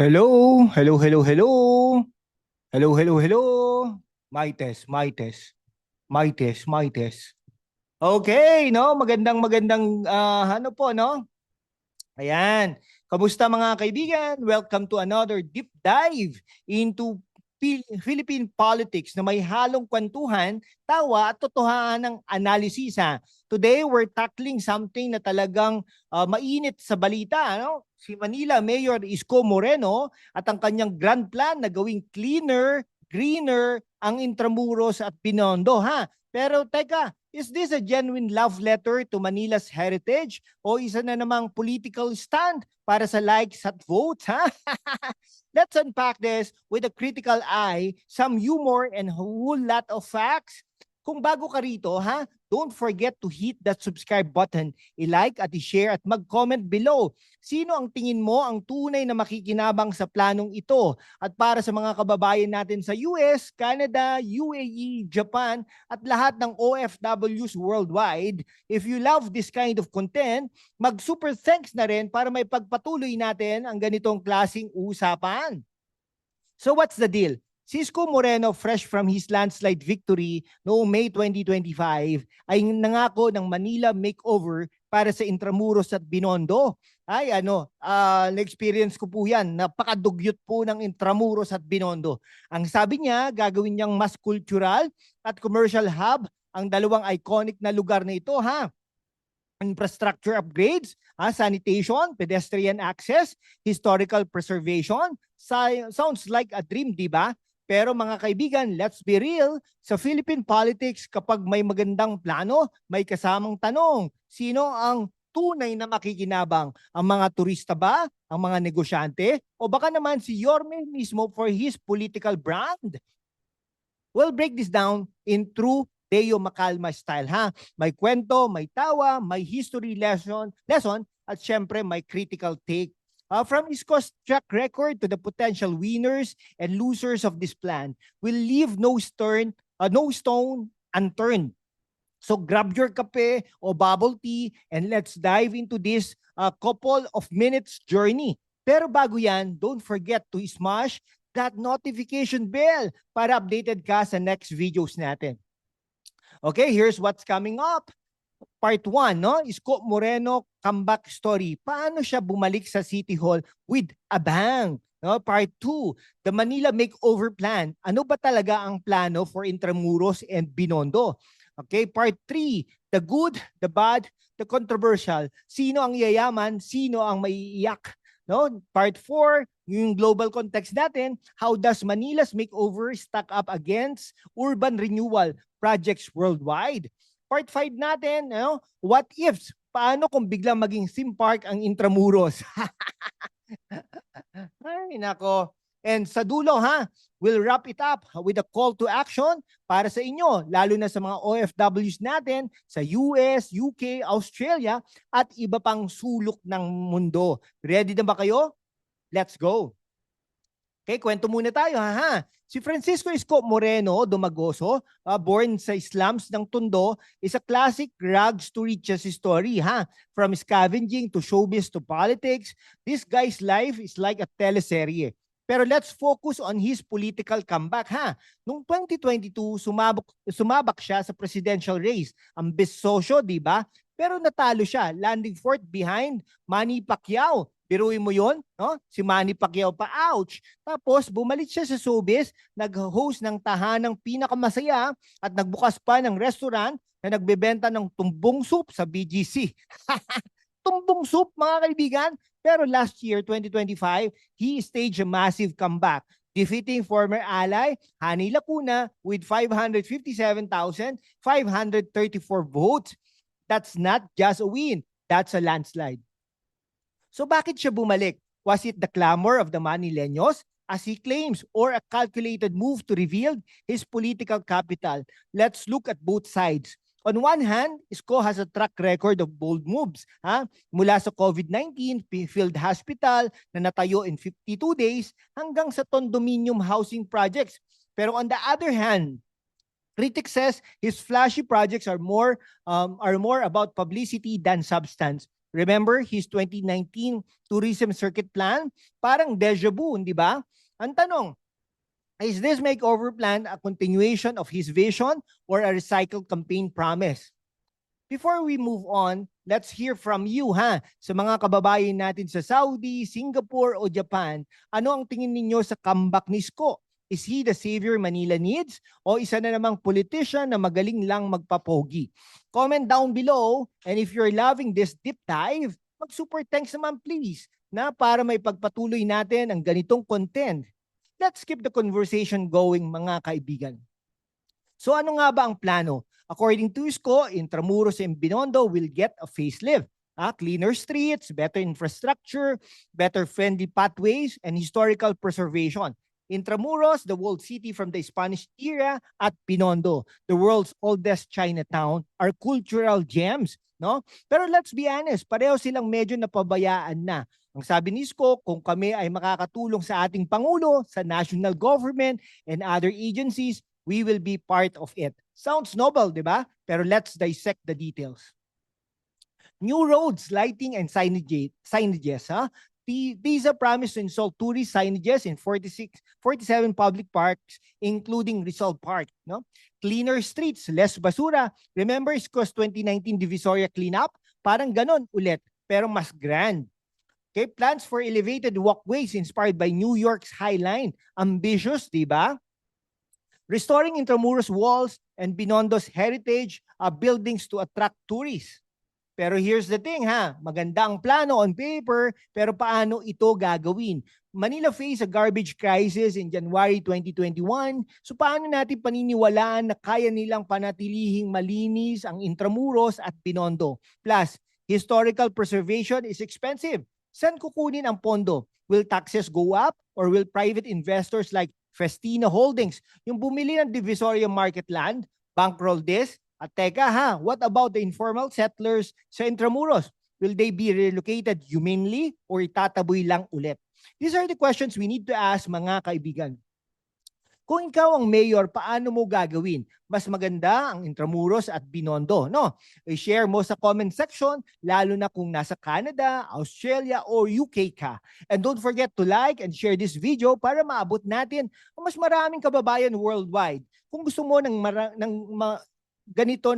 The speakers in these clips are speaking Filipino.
Hello, hello, hello, hello. Hello, hello, hello. Mites, Mites, Mites, Mites. Okay, no? Magandang ano po, no? Ayan. Kamusta mga kaibigan? Welcome to another deep dive into Philippine politics na may halong kwentuhan, tawa at totohanang analysis ha. Today we're tackling something na talagang mainit sa balita, no? Si Manila Mayor Isko Moreno at ang kanyang grand plan na gawing cleaner, greener ang Intramuros at Binondo ha. Pero teka, is this a genuine love letter to Manila's heritage o isa na namang political stand para sa likes at votes ha? Let's unpack this with a critical eye, some humor, and a whole lot of facts. Kung bago ka rito, ha, don't forget to hit that subscribe button, i-like at i-share at mag-comment below. Sino ang tingin mo ang tunay na makikinabang sa planong ito? At para sa mga kababayan natin sa US, Canada, UAE, Japan, at lahat ng OFWs worldwide, if you love this kind of content, mag-super thanks na rin para may pagpatuloy natin ang ganitong klaseng usapan. So what's the deal? Si Isko Moreno, fresh from his landslide victory noong May 2025, ay nangako ng Manila makeover para sa Intramuros at Binondo. Ay na-experience ko po yan. Napakadugyot po ng Intramuros at Binondo. Ang sabi niya, gagawin niyang mas cultural at commercial hub ang dalawang iconic na lugar na ito ha. Infrastructure upgrades, sanitation, pedestrian access, historical preservation. Sounds like a dream, di ba? Pero mga kaibigan, let's be real, sa Philippine politics, kapag may magandang plano, may kasamang tanong, sino ang tunay na makikinabang? Ang mga turista ba? Ang mga negosyante? O baka naman si Yorme mismo for his political brand? We'll break this down in true Teo Macalma style ha. May kwento, may tawa, may history lesson at syempre may critical take. From Isko's track record to the potential winners and losers of this plan, we'll leave no stone unturned. So grab your kape o bubble tea and let's dive into this couple of minutes journey. Pero bago yan, don't forget to smash that notification bell para updated ka sa next videos natin. Okay, here's what's coming up. Part 1, no? Isko Moreno comeback story. Paano siya bumalik sa City Hall with a bang? No? Part 2, the Manila makeover plan. Ano ba talaga ang plano for Intramuros and Binondo? Okay, part 3, the good, the bad, the controversial. Sino ang yayaman, sino ang maiiyak? No? Part 4, yung global context natin, how does Manila's makeover stack up against urban renewal projects worldwide? Part 5 natin, what ifs? Paano kung biglang maging theme park ang Intramuros? Ay, nako. And sa dulo ha, we'll wrap it up with a call to action para sa inyo, lalo na sa mga OFWs natin sa US, UK, Australia at iba pang sulok ng mundo. Ready na ba kayo? Let's go. Okay, kwento muna tayo ha. Si Francisco Isko Moreno Domagoso, born sa slums ng Tondo, is a classic rags to riches story ha. From scavenging to showbiz to politics, this guy's life is like a teleserye. Pero let's focus on his political comeback ha. Noong 2022, sumabak siya sa presidential race. Ambisyoso, di ba? Pero natalo siya, landing fourth behind Manny Pacquiao. Biruin mo yon, no? Si Manny Pacquiao pa, ouch. Tapos bumalik siya sa showbiz, nag-host ng tahanang pinakamasaya at nagbukas pa ng restaurant na nagbebenta ng tumbong soup sa BGC. Tumbong soup, mga kaibigan. Pero last year, 2025, he staged a massive comeback, defeating former ally Hani Lacuna with 557,534 votes. That's not just a win, that's a landslide. So bakit siya bumalik? Was it the clamor of the Manileños, as he claims, or a calculated move to reveal his political capital? Let's look at both sides. On one hand, Isko has a track record of bold moves. Mula sa COVID-19 field hospital na natayo in 52 days hanggang sa condominium housing projects. Pero on the other hand, critics says his flashy projects are more about publicity than substance. Remember his 2019 tourism circuit plan? Parang deja vu, di ba? Ang tanong, is this makeover plan a continuation of his vision or a recycled campaign promise? Before we move on, let's hear from you sa mga kababayan natin sa Saudi, Singapore o Japan. Ano ang tingin ninyo sa comeback ni Isko? Is he the savior Manila needs o isa na namang politician na magaling lang magpapogi? Comment down below, and if you're loving this deep dive, mag-super thanks naman please na para may pagpatuloy natin ang ganitong content. Let's keep the conversation going mga kaibigan. So ano nga ba ang plano? According to Isko, Intramuros and Binondo will get a facelift. Cleaner streets, better infrastructure, better friendly pathways, and historical preservation. Intramuros, the walled city from the Spanish era, at Binondo, the world's oldest Chinatown, are cultural gems. No? Pero let's be honest, pareho silang medyo napabayaan na. Ang sabi ni Isko, kung kami ay makakatulong sa ating Pangulo, sa national government, and other agencies, we will be part of it. Sounds noble, di ba? Pero let's dissect the details. New roads, lighting, and signages. These are promised to install tourist signages in 47 public parks, including Rizal Park. No? Cleaner streets, less basura. Remember Isko's 2019 Divisoria cleanup? Parang ganon ulit, pero mas grand. Okay, plans for elevated walkways inspired by New York's High Line. Ambitious, di ba? Restoring Intramuros walls and Binondo's heritage buildings to attract tourists. Pero here's the thing maganda ang plano on paper, pero paano ito gagawin? Manila faced a garbage crisis in January 2021, so paano natin paniniwalaan na kaya nilang panatilihing malinis ang Intramuros at Binondo? Plus, historical preservation is expensive. Saan kukunin ang pondo? Will taxes go up or will private investors like Festina Holdings, yung bumili ng Divisoria Market Land, bankroll this? At teka what about the informal settlers sa Intramuros? Will they be relocated humanely or itataboy lang ulit? These are the questions we need to ask mga kaibigan. Kung ikaw ang mayor, paano mo gagawin? Mas maganda ang Intramuros at Binondo, no? I-share mo sa comment section, lalo na kung nasa Canada, Australia, or UK ka. And don't forget to like and share this video para maabot natin ang mas maraming kababayan worldwide. Kung gusto mo ng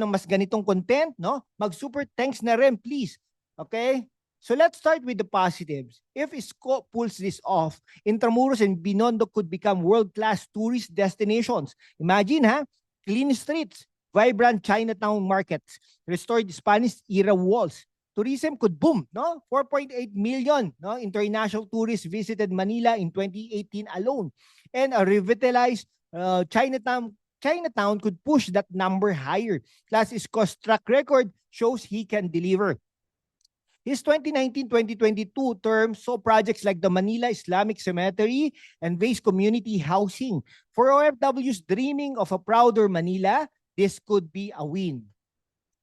mas ganitong content, no? Mag-super thanks na rin, please. Okay? So let's start with the positives. If Isko pulls this off, Intramuros and Binondo could become world-class tourist destinations. Imagine clean streets, vibrant Chinatown markets, restored Spanish-era walls. Tourism could boom, no? 4.8 million international tourists visited Manila in 2018 alone. And a revitalized Chinatown could push that number higher. Plus, Isko's track record shows he can deliver. His 2019-2022 term saw projects like the Manila Islamic Cemetery and Base Community Housing. For OFWs dreaming of a prouder Manila, this could be a win.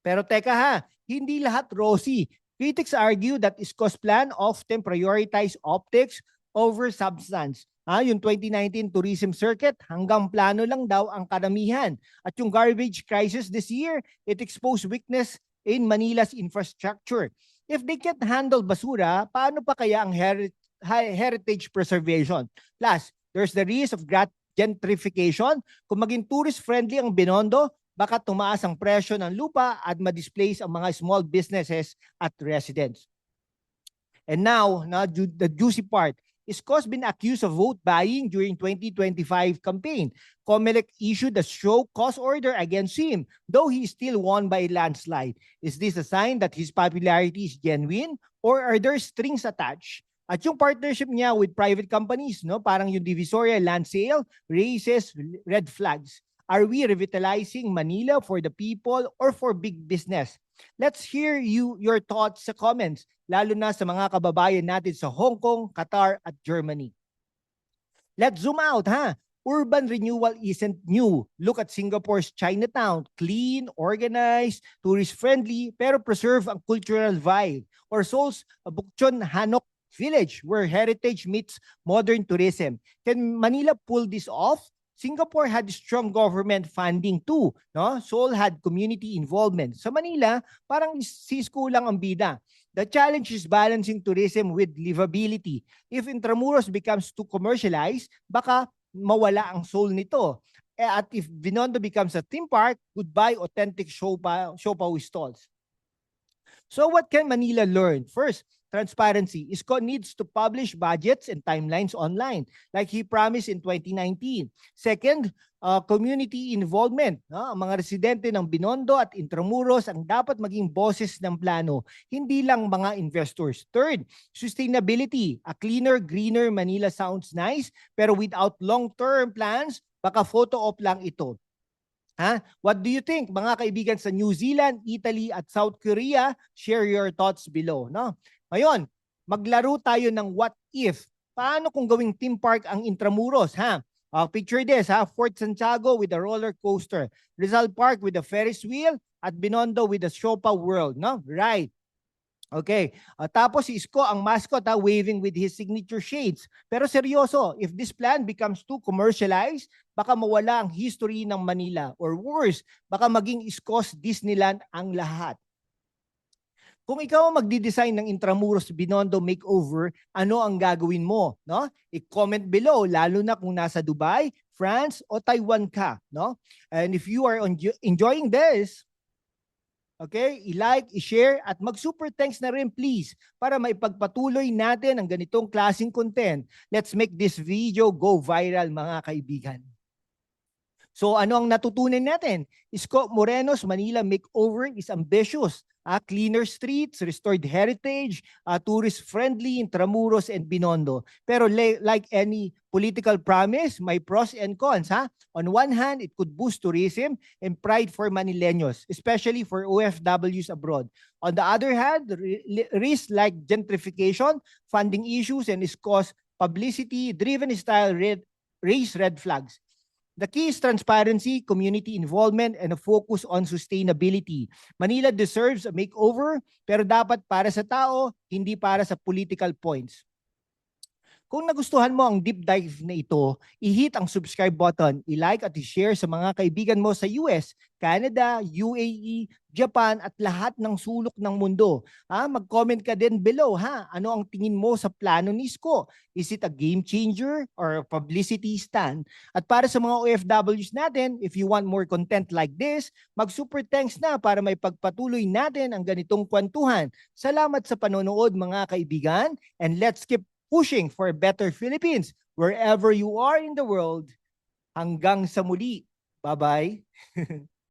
Pero teka hindi lahat rosy. Critics argue that Isko's plan often prioritize optics over substance. Yung 2019 tourism circuit, hanggang plano lang daw ang karamihan. At yung garbage crisis this year, it exposed weakness in Manila's infrastructure. If they can't handle basura, paano pa kaya ang heritage preservation? Plus, there's the risk of gentrification. Kung maging tourist-friendly ang Binondo, baka tumaas ang presyo ng lupa at ma-displace ang mga small businesses at residents. And now, the juicy part. Isko's been accused of vote buying during 2025 campaign. Comelec issued a show cause order against him, though he still won by a landslide. Is this a sign that his popularity is genuine or are there strings attached? At yung partnership niya with private companies, parang yung Divisoria land sale, raises red flags. Are we revitalizing Manila for the people or for big business? Let's hear your thoughts sa comments, lalo na sa mga kababayan natin sa Hong Kong, Qatar, at Germany. Let's zoom out, Urban renewal isn't new. Look at Singapore's Chinatown, clean, organized, tourist-friendly, pero preserve ang cultural vibe. Or Seoul's Bukchon Hanok Village, where heritage meets modern tourism. Can Manila pull this off? Singapore had strong government funding too, no? Seoul had community involvement. Sa Manila, parang si Isko lang ang bida. The challenge is balancing tourism with livability. If Intramuros becomes too commercialized, baka mawala ang soul nito. At if Binondo becomes a theme park, goodbye authentic siopaw stalls. So what can Manila learn? First, transparency. ISCO needs to publish budgets and timelines online like he promised in 2019. Second, community involvement. Ang mga residente ng Binondo at Intramuros ang dapat maging boses ng plano, hindi lang mga investors. Third, sustainability. A cleaner, greener Manila sounds nice, pero without long-term plans, baka photo op lang ito. What do you think, mga kaibigan sa New Zealand, Italy at South Korea? Share your thoughts below. No? Ngayon, maglaro tayo ng what if. Paano kung gawing theme park ang Intramuros? Picture this, Fort Santiago with a roller coaster, Rizal Park with a Ferris wheel, at Binondo with a siopaw world. No? Right. Okay. Tapos si Isko ang mascot waving with his signature shades. Pero seryoso, if this plan becomes too commercialized, baka mawala ang history ng Manila. Or worse, baka maging Isko's Disneyland ang lahat. Kung ikaw ang magdi-design ng Intramuros Binondo makeover, ano ang gagawin mo? No? I-comment below, lalo na kung nasa Dubai, France, o Taiwan ka. No? And if you are enjoying this, okay, i-like, i-share, at mag-super thanks na rin please para maipagpatuloy natin ang ganitong klaseng content. Let's make this video go viral, mga kaibigan. So ano ang natutunan natin? Isko Moreno's Manila Makeover is ambitious. Cleaner streets, restored heritage, tourist-friendly Intramuros and Binondo. Pero like any political promise, may pros and cons. On one hand, it could boost tourism and pride for Manileños, especially for OFWs abroad. On the other hand, risks like gentrification, funding issues, and Isko's publicity-driven style raise red flags. The key is transparency, community involvement, and a focus on sustainability. Manila deserves a makeover, pero dapat para sa tao, hindi para sa political points. Kung nagustuhan mo ang deep dive na ito, i-hit ang subscribe button, i-like at i-share sa mga kaibigan mo sa US, Canada, UAE, Japan at lahat ng sulok ng mundo. Mag-comment ka din below. Ano ang tingin mo sa plano ni Isko? Is it a game changer or a publicity stunt? At para sa mga OFWs natin, if you want more content like this, mag-super thanks na para may pagpatuloy natin ang ganitong kwentuhan. Salamat sa panonood, mga kaibigan, and let's keep pushing for a better Philippines wherever you are in the world. Hanggang sa muli. Bye-bye.